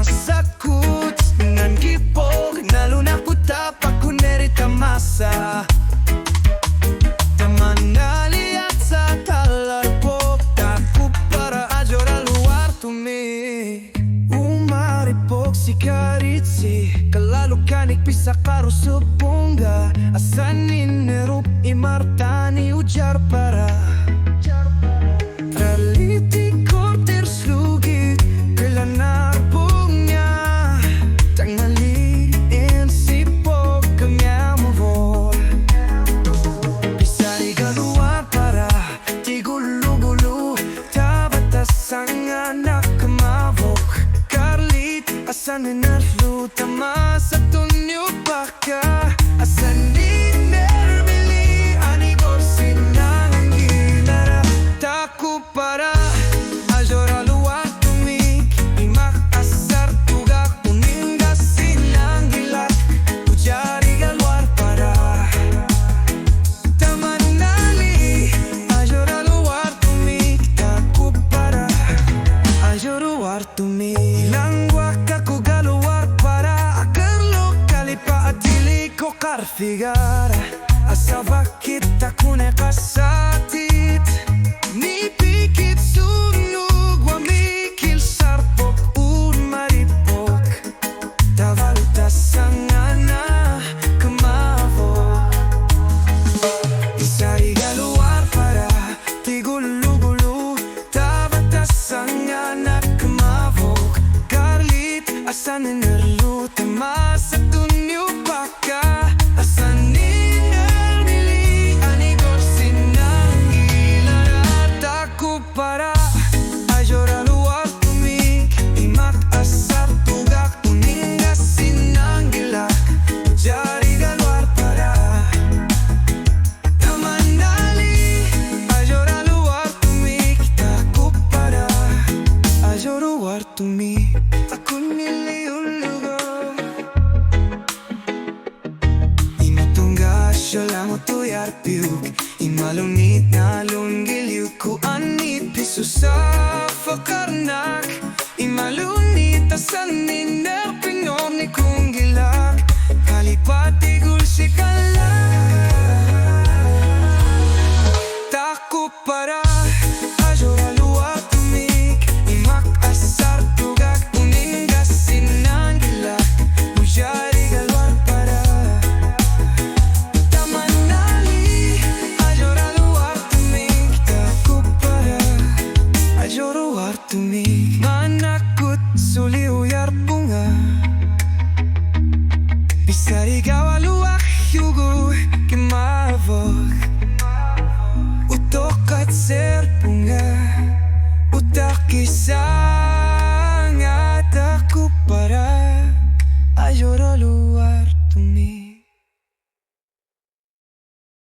masakut Nan gipog naluna puta pakunerita masa Tamanali at sa talarpok Taku para ajora luar tumi Umaripok si karitsi Kalalo kanik pisa karo supungga Asanin nerup imartani ujar para Traliti korter slugi Kelanar punya Tangali insipok Kanyamuvol Pisari galuar para Tigulu-gulu Tabatas ang anak kumavok Karlit asanin narlu Tama sa tunyo baka Asanin nerbili Anigor sinang gilara Taku para Ajora luar tumik Imak asar tugak Uninga sinang gilak Ujari galuar para Tamanali Ajora luar tumik Taku para Ajora luar tumik Langwak aku galuar para Agar lo kalipa atili ko karfigara Asaba kita kune kasatit Ni pikit sunog Wamikil sarpok un maripok Tavaltas ang ana kumavok Isa'y galuar para Tigulu-gulu Tabatas ang anak kumavok Karlit asanin nerlu Tama sa tunyo baka Asanin nermili Anigor sinang gilara Taku para Ajora luar tumik Imak asar tugak Uninga sinang gilak Jari galuar para Tamanali Ajora luar tumik Taku para Ajora luar tumik Aku niliulugo Imatungga syola mo tuyar piuk Imalunit na lunggiliw Ku anit piso sa fakarnak Imalunit asanin nerpinyon ni kung gilak Kalipatigul si kalak Taku para Ajora luar tumik Imak asar tugak Uninga sinang gilak Ujari galuar para Tamanali Ajora luar tumik Taku para Ajora luar tumik Manakut suli uyar bunga Bisari gawa luak yugo Kimavok